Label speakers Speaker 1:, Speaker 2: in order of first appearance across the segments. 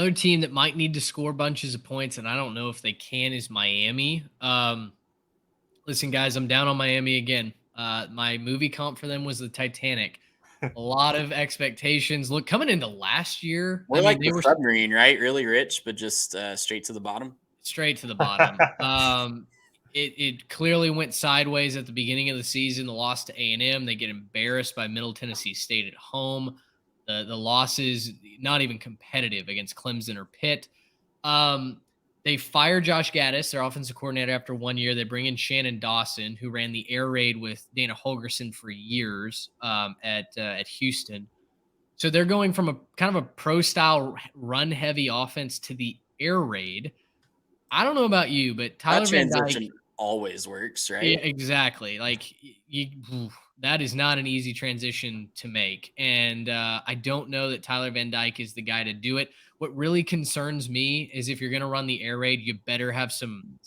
Speaker 1: Another team that might need to score bunches of points, and I don't know if they can, is Miami. Listen, guys, I'm down on Miami again. My movie comp for them was the Titanic. A lot of expectations. Look, coming into last year, I
Speaker 2: We're
Speaker 1: mean,
Speaker 2: like
Speaker 1: they
Speaker 2: the
Speaker 1: were
Speaker 2: submarine, right? Really rich, but just straight to the bottom.
Speaker 1: straight to the bottom. It clearly went sideways at the beginning of the season. The loss to A&M, they get embarrassed by Middle Tennessee State at home. The losses not even competitive against Clemson or Pitt. Um, they fire Josh Gaddis, their offensive coordinator, after 1 year. They bring in Shannon Dawson, who ran the air raid with Dana Holgerson for years at Houston. So they're going from a kind of a pro style run heavy offense to the air raid. I don't know about you, but
Speaker 2: That
Speaker 1: Tyler Van Dyke,
Speaker 2: transition always works,
Speaker 1: yeah,
Speaker 2: right?
Speaker 1: exactly. Like that is not an easy transition to make, and I don't know that Tyler Van Dyke is the guy to do it. What really concerns me is if you're going to run the air raid, you better have some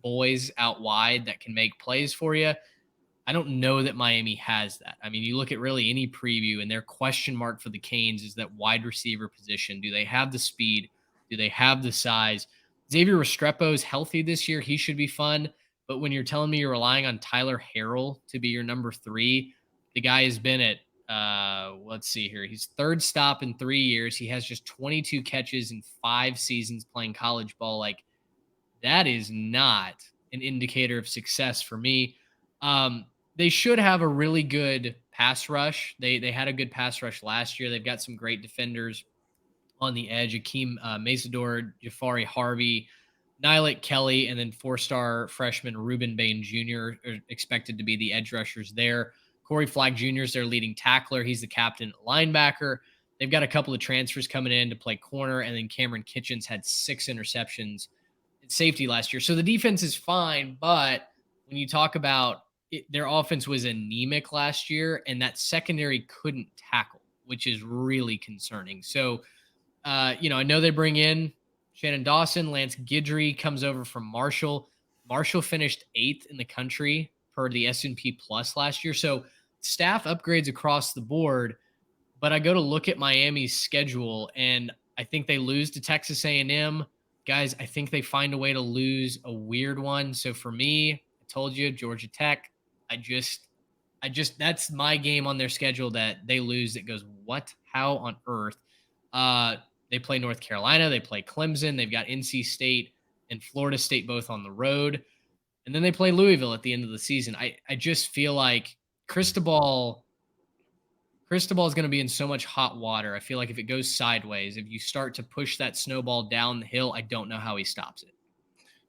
Speaker 1: boys out wide that can make plays for you. I don't know that Miami has that. I mean, you look at really any preview, and their question mark for the Canes is that wide receiver position. Do they have the speed? Do they have the size? Xavier Restrepo is healthy this year. He should be fun. But when you're telling me you're relying on Tyler Harrell to be your number three, the guy has been at let's see here. He's third stop in 3 years. He has just 22 catches in 5 seasons playing college ball. Like that is not an indicator of success for me. They should have a really good pass rush. They had a good pass rush last year. They've got some great defenders on the edge. Akeem Mazador, Jafari Harvey, Nylek Kelly, and then four-star freshman Ruben Bain Jr. are expected to be the edge rushers there. Corey Flagg Jr. is their leading tackler. He's the captain linebacker. They've got a couple of transfers coming in to play corner, and then Cameron Kitchens had 6 interceptions at safety last year. So the defense is fine, but when you talk about it, their offense was anemic last year, and that secondary couldn't tackle, which is really concerning. So I know they bring in Shannon Dawson. Lance Guidry comes over from Marshall. Marshall finished 8th in the country per the S&P Plus last year. So staff upgrades across the board. But I go to look at Miami's schedule, and I think they lose to Texas A&M. Guys, I think they find a way to lose a weird one. So for me, I told you Georgia Tech. I just that's my game on their schedule that they lose. That goes what? How on earth? Uh, they play North Carolina, they play Clemson, they've got NC State and Florida State both on the road, and then they play Louisville at the end of the season. I just feel like Cristobal Cristobal is going to be in so much hot water. I feel like if it goes sideways, if you start to push that snowball down the hill, I don't know how he stops it.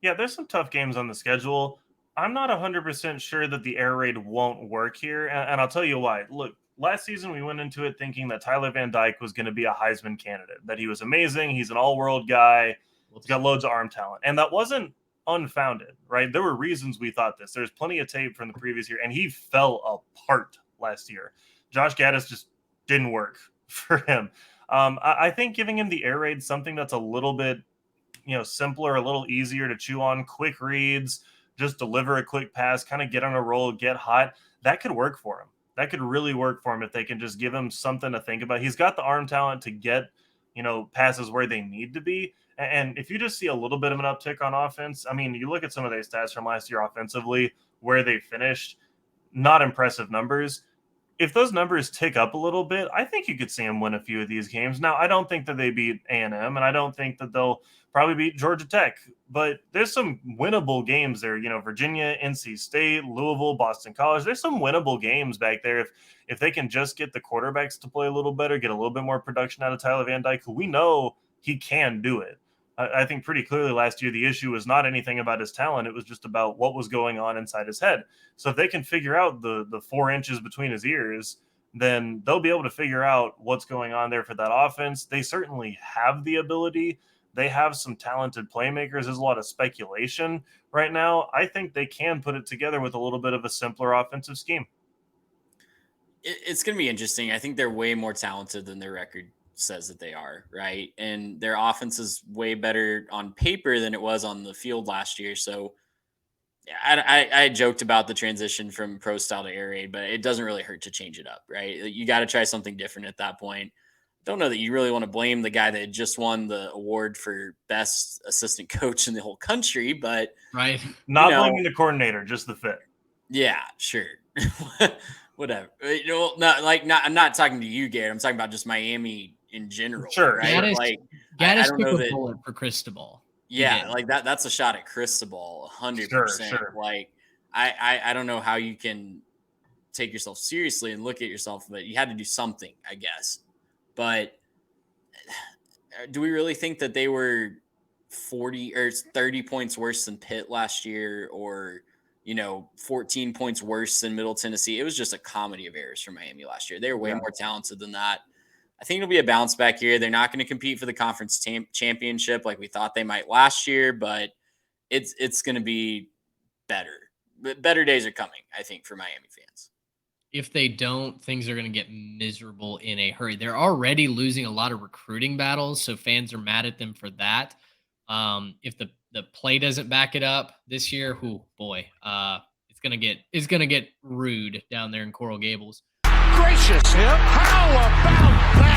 Speaker 3: Yeah, there's some tough games on the schedule. I'm not 100% sure that the air raid won't work here, and I'll tell you why. Look, last season we went into it thinking that Tyler Van Dyke was going to be a Heisman candidate, that he was amazing, he's an all-world guy, he's got loads of arm talent. And that wasn't unfounded, right? There were reasons we thought this. There's plenty of tape from the previous year, and he fell apart last year. Josh Gaddis just didn't work for him. I think giving him the air raid, something that's a little bit simpler, a little easier to chew on, quick reads, just deliver a quick pass, kind of get on a roll, get hot. That could work for him. That could really work for him if they can just give him something to think about. He's got the arm talent to get, passes where they need to be. And if you just see a little bit of an uptick on offense, I mean, you look at some of their stats from last year offensively, where they finished, not impressive numbers. If those numbers tick up a little bit, I think you could see them win a few of these games. Now, I don't think that they beat A&M, and I don't think that they'll probably beat Georgia Tech, but there's some winnable games there. Virginia, NC State, Louisville, Boston College. There's some winnable games back there if they can just get the quarterbacks to play a little better, get a little bit more production out of Tyler Van Dyke, who we know he can do it. I think pretty clearly last year the issue was not anything about his talent. It was just about what was going on inside his head. So if they can figure out the 4 inches between his ears, then they'll be able to figure out what's going on there for that offense. They certainly have the ability. They have some talented playmakers. There's a lot of speculation right now. I think they can put it together with a little bit of a simpler offensive scheme.
Speaker 2: It's going to be interesting. I think they're way more talented than their record says that they are, right? And their offense is way better on paper than it was on the field last year. So yeah, I joked about the transition from pro style to air raid, but it doesn't really hurt to change it up, right? You got to try something different at that point. don't know that you really want to blame the guy that had just won the award for best assistant coach in the whole country, but
Speaker 1: Right.
Speaker 3: Not
Speaker 2: know,
Speaker 3: blaming the coordinator, just the fit.
Speaker 2: yeah, sure. Whatever. I'm not talking to you, Garrett. I'm talking about just Miami in general.
Speaker 3: Sure.
Speaker 2: Right?
Speaker 1: Gaddis,
Speaker 2: Like,
Speaker 1: Gaddis
Speaker 2: I don't
Speaker 1: took
Speaker 2: know
Speaker 1: a
Speaker 2: that.
Speaker 1: bullet for Cristobal.
Speaker 2: Yeah, like that's a shot at Cristobal, 100%.
Speaker 3: Sure.
Speaker 2: Like, I don't know how you can take yourself seriously and look at yourself, but you had to do something, I guess. But do we really think that they were 40 or 30 points worse than Pitt last year, or 14 points worse than Middle Tennessee? It was just a comedy of errors for Miami last year. They were way more talented than that. I think it'll be a bounce back year. They're not going to compete for the conference championship like we thought they might last year, but it's going to be better. Better days are coming, I think, for Miami fans.
Speaker 1: If they don't, things are going to get miserable in a hurry. They're already losing a lot of recruiting battles, so fans are mad at them for that. If the play doesn't back it up this year, it's gonna get rude down there in Coral Gables.
Speaker 4: Gracious, how about that?